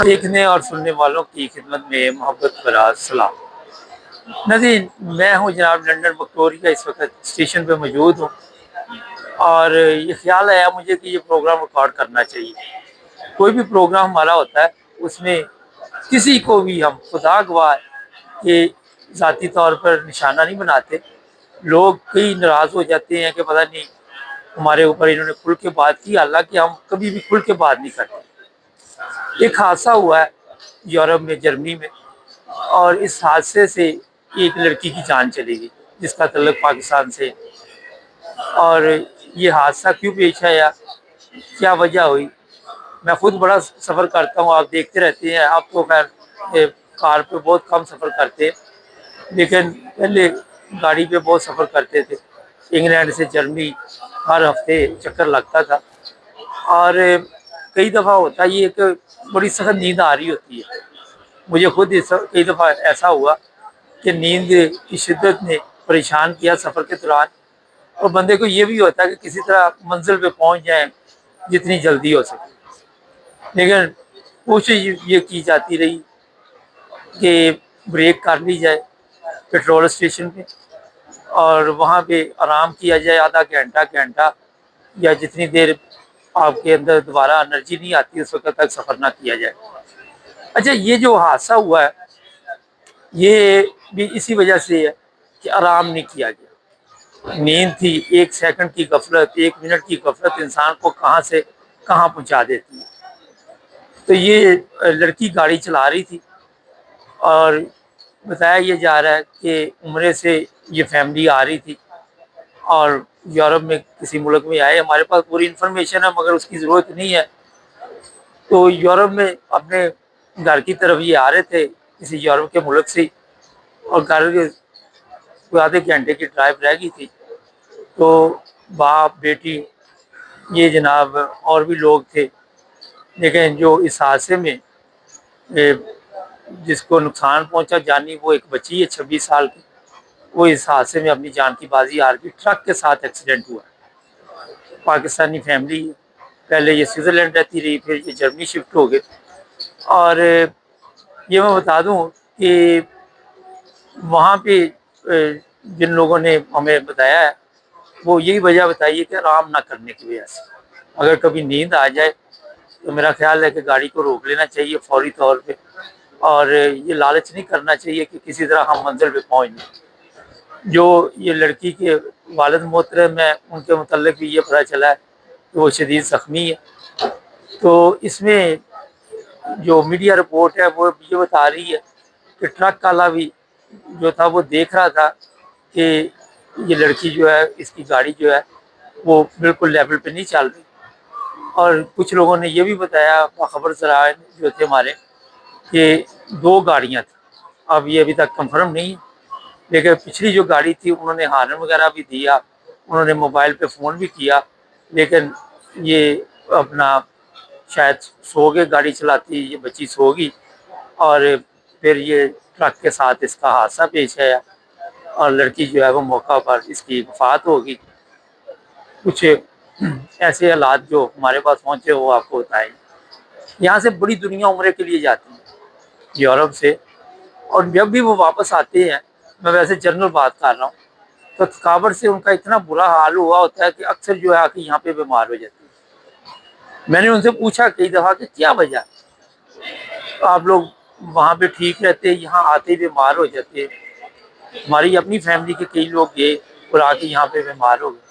دیکھنے اور سننے والوں کی خدمت میں محبت برا سلام۔ نظیر، میں ہوں جناب لنڈن وکٹوریہ، اس وقت اسٹیشن پہ موجود ہوں اور یہ خیال آیا مجھے کہ یہ پروگرام ریکارڈ کرنا چاہیے۔ کوئی بھی پروگرام ہمارا ہوتا ہے اس میں کسی کو بھی ہم خدا گواہ کہ ذاتی طور پر نشانہ نہیں بناتے۔ لوگ کئی ناراض ہو جاتے ہیں کہ پتہ نہیں ہمارے اوپر انہوں نے کھل کے بات کی، حالانکہ ہم کبھی بھی کھل کے بات نہیں کرتے۔ ایک حادثہ ہوا ہے یورپ میں، جرمنی میں، اور اس حادثے سے ایک لڑکی کی جان چلی گئی جس کا تعلق پاکستان سے، اور یہ حادثہ کیوں پیش آیا، کیا وجہ ہوئی۔ میں خود بڑا سفر کرتا ہوں، آپ دیکھتے رہتے ہیں، آپ تو خیر کار پہ بہت کم سفر کرتے ہیں، لیکن پہلے گاڑی پہ بہت سفر کرتے تھے۔ انگلینڈ سے جرمنی ہر ہفتے چکر لگتا تھا، اور کئی دفعہ ہوتا ہے یہ کہ بڑی سخت نیند آ رہی ہوتی ہے۔ مجھے خود کئی دفعہ ایسا ہوا کہ نیند کی شدت نے پریشان کیا سفر کے دوران، اور بندے کو یہ بھی ہوتا ہے کہ کسی طرح منزل پہ پہنچ جائیں جتنی جلدی ہو سکے، لیکن کوشش یہ کی جاتی رہی کہ بریک کر لی جائے پیٹرول اسٹیشن پہ اور وہاں پہ آرام کیا جائے، آدھا گھنٹہ یا جتنی دیر آپ کے اندر دوبارہ انرجی نہیں آتی اس وقت تک سفر نہ کیا جائے۔ اچھا، یہ جو حادثہ ہوا ہے یہ بھی اسی وجہ سے ہے کہ آرام نہیں کیا گیا۔ نیند تھی، ایک سیکنڈ کی غفلت، ایک منٹ کی غفلت انسان کو کہاں سے کہاں پہنچا دیتی ہے۔ تو یہ لڑکی گاڑی چلا رہی تھی اور بتایا یہ جا رہا ہے کہ عمرے سے یہ فیملی آ رہی تھی اور یورپ میں کسی ملک میں آئے۔ ہمارے پاس پوری انفارمیشن ہے مگر اس کی ضرورت نہیں ہے۔ تو یورپ میں اپنے گھر کی طرف یہ آ رہے تھے کسی یورپ کے ملک سے، اور گھر کے آدھے گھنٹے کی ڈرائیو رہ گئی تھی۔ تو باپ بیٹی یہ جناب اور بھی لوگ تھے، لیکن جو اس حادثے میں جس کو نقصان پہنچا جانی، وہ ایک بچی ہے 26 سال کی، وہ اس حادثے میں اپنی جان کی بازی ہار گئی۔ ٹرک کے ساتھ ایکسیڈنٹ ہوا، پاکستانی فیملی، پہلے یہ سوئٹزرلینڈ رہتی رہی، پھر یہ جرمنی شفٹ ہو گئے۔ اور یہ میں بتا دوں کہ وہاں پہ جن لوگوں نے ہمیں بتایا ہے وہ یہی وجہ بتائی ہے کہ آرام نہ کرنے کی وجہ سے اگر کبھی نیند آ جائے تو میرا خیال ہے کہ گاڑی کو روک لینا چاہیے فوری طور پہ، اور یہ لالچ نہیں کرنا چاہیے کہ کسی طرح ہم منزل پہ پہنچ جائیں۔ جو یہ لڑکی کے والد محترم ہیں ان کے متعلق بھی یہ پتہ چلا ہے کہ وہ شدید زخمی ہے۔ تو اس میں جو میڈیا رپورٹ ہے وہ یہ بتا رہی ہے کہ ٹرک والا بھی جو تھا وہ دیکھ رہا تھا کہ یہ لڑکی جو ہے، اس کی گاڑی جو ہے وہ بالکل لیول پہ نہیں چل رہی، اور کچھ لوگوں نے یہ بھی بتایا، خبر ذرائع جو تھے ہمارے، کہ 2 گاڑیاں تھیں۔ اب یہ ابھی تک کنفرم نہیں، لیکن پچھلی جو گاڑی تھی انہوں نے ہارن وغیرہ بھی دیا، انہوں نے موبائل پہ فون بھی کیا، لیکن یہ اپنا شاید سو گئے، گاڑی چلاتی یہ بچی سو گئی، اور پھر یہ ٹرک کے ساتھ اس کا حادثہ پیش آیا اور لڑکی جو ہے وہ موقع پر اس کی وفات ہوگی۔ کچھ ایسے حالات جو ہمارے پاس پہنچے وہ آپ کو بتائیں۔ یہاں سے بڑی دنیا عمرے کے لیے جاتی ہے یورپ سے، اور جب بھی وہ واپس آتے ہیں، میں ویسے جنرل بات کر رہا ہوں، تو تھکاوٹ سے ان کا اتنا برا حال ہوا ہوتا ہے کہ اکثر جو ہے آ کے یہاں پہ بیمار ہو جاتے ہیں۔ میں نے ان سے پوچھا کئی دفعہ کہ کیا وجہ، آپ لوگ وہاں پہ ٹھیک رہتے، یہاں آتے ہی بیمار ہو جاتے۔ ہماری اپنی فیملی کے کئی لوگ گئے اور آ کے یہاں پہ بیمار ہو گئے۔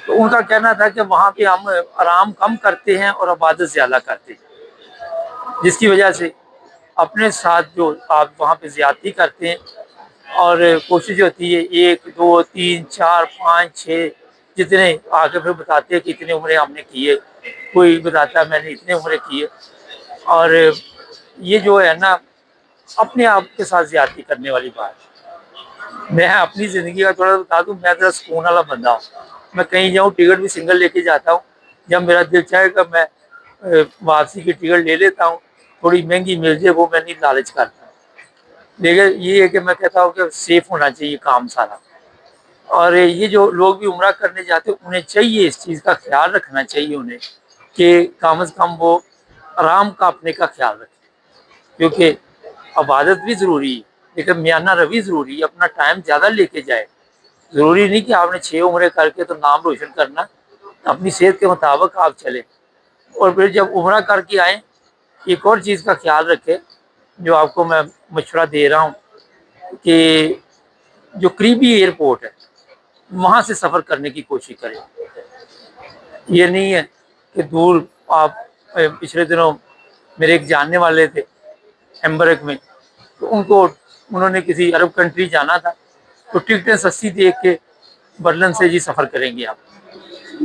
تو ان کا کہنا تھا کہ وہاں پہ ہم آرام کم کرتے ہیں اور عبادت زیادہ کرتے ہیں، جس کی وجہ سے اپنے ساتھ جو آپ وہاں پہ زیادتی کرتے ہیں، اور کوشش ہوتی ہے 1 2 3 4 5 6 جتنے آگے پھر بتاتے ہیں کہ اتنے عمرے ہم نے کیے، کوئی بتاتا ہے میں نے اتنے عمرے کیے، اور یہ جو ہے نا اپنے آپ کے ساتھ زیادتی کرنے والی بات ہے۔ میں اپنی زندگی کا تھوڑا بتا دوں، میں ذرا سکون والا بندہ ہوں، میں کہیں جاؤں ٹکٹ بھی سنگل لے کے جاتا ہوں، جب میرا دل چاہے گا میں واپسی کی ٹکٹ لے لیتا ہوں، تھوڑی مہنگی مل جائے وہ میں نہیں لالچ کرتا، لیکن یہ ہے کہ میں کہتا ہوں کہ سیف ہونا چاہیے کام سارا۔ اور یہ جو لوگ بھی عمرہ کرنے جاتے ہیں انہیں چاہیے اس چیز کا خیال رکھنا چاہیے انہیں کہ کم از کم وہ آرام کا اپنے کا خیال رکھیں، کیونکہ عبادت بھی ضروری ہے لیکن میانہ روی ضروری ہے، اپنا ٹائم زیادہ لے کے جائے۔ ضروری نہیں کہ آپ نے 6 عمرے کر کے تو نام روشن کرنا، اپنی صحت کے مطابق آپ چلیں۔ اور پھر جب عمرہ کر کے آئیں، ایک اور چیز کا خیال رکھیں جو آپ کو میں مشورہ دے رہا ہوں کہ جو قریبی ایئرپورٹ ہے وہاں سے سفر کرنے کی کوشش کریں۔ یہ نہیں ہے کہ دور آپ پچھلے دنوں میرے ایک جاننے والے تھے ایمبرک میں، تو انہوں نے کسی عرب کنٹری جانا تھا، تو ٹکٹیں سستی دیکھ کے برلن سے جی سفر کریں گے آپ،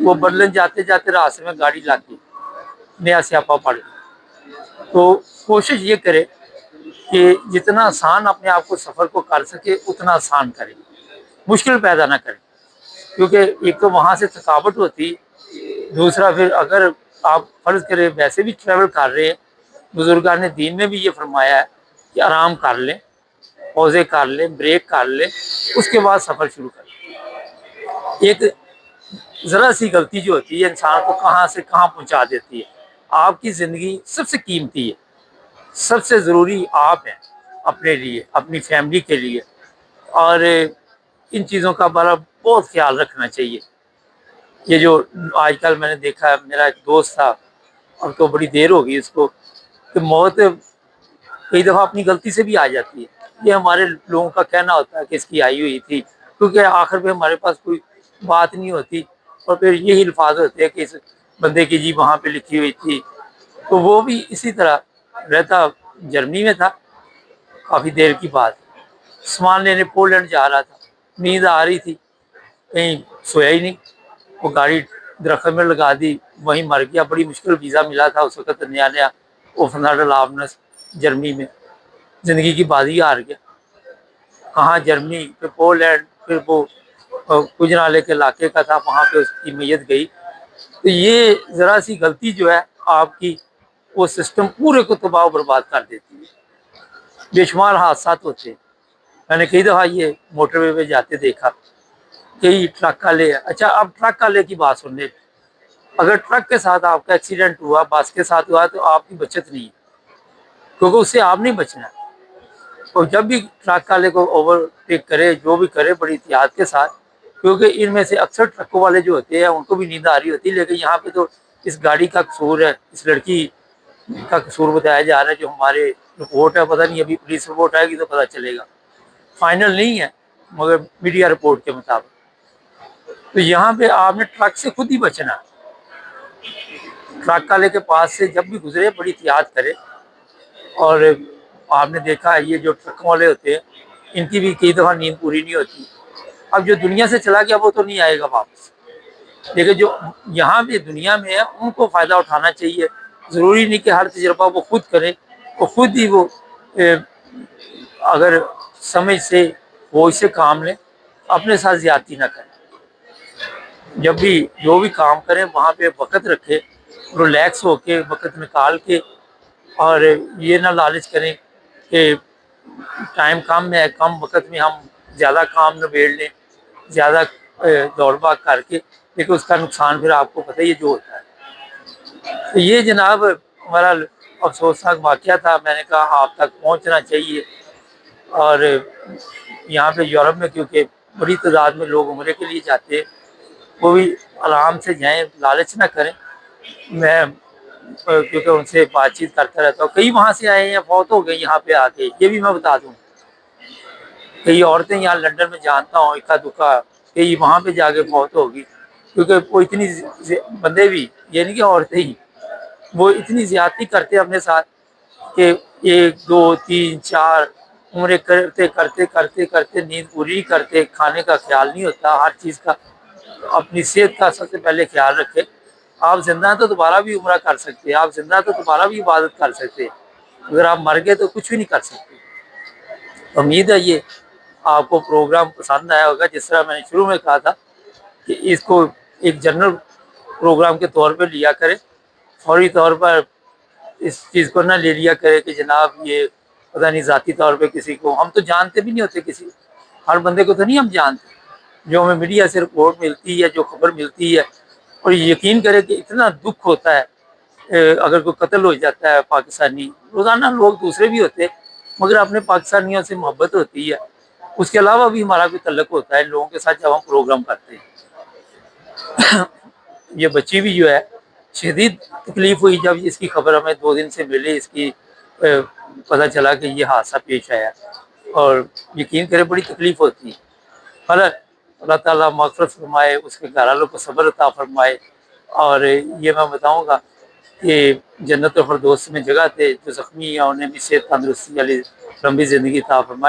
وہ برلن جاتے جاتے راستے میں گاڑی لاتی نیا سیاپا پڑ گیا۔ تو کوشش یہ کرے کہ جتنا آسان اپنے آپ کو سفر کو کر سکے اتنا آسان کرے، مشکل پیدا نہ کرے، کیونکہ ایک تو وہاں سے تھکاوٹ ہوتی، دوسرا پھر اگر آپ فرض کریں ویسے بھی ٹریول کر رہے ہیں، بزرگان دین نے بھی یہ فرمایا ہے کہ آرام کر لیں، پوزے کر لیں، بریک کر لیں، اس کے بعد سفر شروع کر لیں۔ ایک ذرا سی غلطی جو ہوتی ہے انسان کو کہاں سے کہاں پہنچا دیتی ہے۔ آپ کی زندگی سب سے قیمتی ہے، سب سے ضروری آپ ہیں اپنے لیے، اپنی فیملی کے لیے، اور ان چیزوں کا بہت خیال رکھنا چاہیے۔ یہ جو آج کل میں نے دیکھا ہے، میرا ایک دوست تھا، اب تو بڑی دیر ہو گئی اس کو، کہ موت کئی دفعہ اپنی غلطی سے بھی آ جاتی ہے۔ یہ ہمارے لوگوں کا کہنا ہوتا ہے کہ اس کی آئی ہوئی تھی، کیونکہ آخر میں ہمارے پاس کوئی بات نہیں ہوتی، اور پھر یہی الفاظ ہوتے ہیں کہ اس بندے کی جی وہاں پہ لکھی ہوئی تھی۔ تو وہ بھی اسی طرح رہتا جرمنی میں تھا، کافی دیر کی بات، سامان لینے پولینڈ جا رہا تھا، نیند آ رہی تھی، کہیں سویا ہی نہیں، وہ گاڑی درخت میں لگا دی، وہیں مر گیا۔ بڑی مشکل ویزا ملا تھا اس وقت، نیا نیا اوفناڈل آبنس جرمنی میں، زندگی کی بازی ہار گیا۔ کہاں جرمنی، پھر پولینڈ، پھر وہ کجنالے کے علاقے کا تھا، وہاں پہ اس کی میت گئی۔ تو یہ ذرا سی غلطی جو ہے آپ کی، وہ سسٹم پورے کو تباہ و برباد کر دیتی ہے۔ بے شمار حادثات ہوتے ہیں، میں نے کئی دفعہ یہ موٹر وے پہ جاتے دیکھا، کئی ٹرک والے، اچھا اب ٹرک والے کی بات سن لیں، اگر ٹرک کے ساتھ آپ کا ایکسیڈنٹ ہوا، بس کے ساتھ ہوا، تو آپ کی بچت نہیں ہے، کیونکہ اس سے آپ نہیں بچنا۔ اور جب بھی ٹرک والے کو اوور ٹیک کرے، جو بھی کرے، بڑی احتیاط کے ساتھ، کیونکہ ان میں سے اکثر ٹرکوں والے جو ہوتے ہیں ان کو بھی نیند آ رہی ہوتی ہے، لیکن یہاں پہ تو اس گاڑی کا قصور ہے، اس لڑکی کا قصور بتایا جا رہا ہے، جو ہمارے رپورٹ ہے، پتہ نہیں ابھی پولیس رپورٹ آئے گی تو پتہ چلے گا، فائنل نہیں ہے مگر میڈیا رپورٹ کے مطابق۔ تو یہاں پہ آپ نے ٹرک سے خود ہی بچنا، ٹرک والے کے پاس سے جب بھی گزرے بڑی احتیاط کرے۔ اور آپ نے دیکھا ہے یہ جو ٹرکوں والے ہوتے ہیں ان کی بھی کئی دفعہ نیند پوری نہیں ہوتی، اب جو دنیا سے چلا گیا وہ تو نہیں آئے گا واپس، لیکن جو یہاں پہ دنیا میں ہے ان کو فائدہ اٹھانا چاہیے۔ ضروری نہیں کہ ہر تجربہ وہ خود کریں، وہ خود ہی وہ اگر سمجھ سے وہ اسے کام لیں، اپنے ساتھ زیادتی نہ کریں۔ جب بھی جو بھی کام کریں وہاں پہ وقت رکھے، ریلیکس ہو کے وقت نکال کے، اور یہ نہ لالچ کریں کہ ٹائم کم ہے، کم وقت میں ہم زیادہ کام نبیڑ لیں، زیادہ دوڑ بھاگ کر کے، لیکن اس کا نقصان پھر آپ کو پتہ ہی جو ہوتا ہے۔ تو یہ جناب ہمارا افسوسناک واقعہ تھا، میں نے کہا آپ تک پہنچنا چاہیے۔ اور یہاں پہ یورپ میں کیونکہ بڑی تعداد میں لوگ عمرے کے لیے جاتے ہیں، وہ بھی آرام سے جائیں، لالچ نہ کریں۔ میں کیونکہ ان سے بات چیت کرتا رہتا ہوں، کئی وہاں سے آئے ہیں، فوت ہو گئے یہاں پہ آ کے، یہ بھی میں بتا دوں۔ کئی عورتیں یہاں لنڈن میں جانتا ہوں، اکا دکا، کئی وہاں پہ جا کے فوت ہوگی، کیونکہ وہ اتنی بندے بھی، یہ نہیں کہ عورتیں ہی، وہ اتنی زیادتی کرتے ہیں اپنے ساتھ کہ 1 2 3 4 عمرے کرتے کرتے کرتے کرتے نیند پوری نہیں کرتے، کھانے کا خیال نہیں ہوتا، ہر چیز کا۔ اپنی صحت کا سب سے پہلے خیال رکھے۔ آپ زندہ ہیں تو دوبارہ بھی عمرہ کر سکتے ہیں، آپ زندہ ہیں تو دوبارہ بھی عبادت کر سکتے ہیں، اگر آپ مر گئے تو کچھ بھی نہیں کر سکتے۔ امید ہے یہ آپ کو پروگرام پسند آیا ہوگا، جس طرح میں نے شروع میں کہا تھا کہ اس کو ایک جنرل پروگرام کے طور پہ لیا کرے، فوری طور پر اس چیز کو نہ لے لیا کرے کہ جناب یہ پتہ نہیں ذاتی طور پہ کسی کو، ہم تو جانتے بھی نہیں ہوتے، کسی ہر بندے کو تو نہیں ہم جانتے، جو ہمیں میڈیا سے رپورٹ ملتی ہے، جو خبر ملتی ہے، اور یقین کرے کہ اتنا دکھ ہوتا ہے اگر کوئی قتل ہو جاتا ہے پاکستانی، روزانہ لوگ دوسرے بھی ہوتے ہیں مگر اپنے پاکستانیوں سے محبت ہوتی ہے، اس کے علاوہ بھی ہمارا کوئی تعلق ہوتا ہے لوگوں کے ساتھ جب ہم پروگرام کرتے ہیں۔ یہ بچی بھی جو ہے شدید تکلیف ہوئی جب اس کی خبر ہمیں 2 دن سے ملی، اس کی پتہ چلا کہ یہ حادثہ پیش آیا، اور یقین کرے بڑی تکلیف ہوتی ہے۔ اللہ تعالیٰ مغفرت فرمائے، اس کے گھر والوں کو صبر عطا فرمائے، اور یہ میں بتاؤں گا کہ جنت الفردوس میں جگہ تھے جو زخمی ہیں انہیں بھی صحت تندرستی والی لمبی زندگی عطا فرمائے۔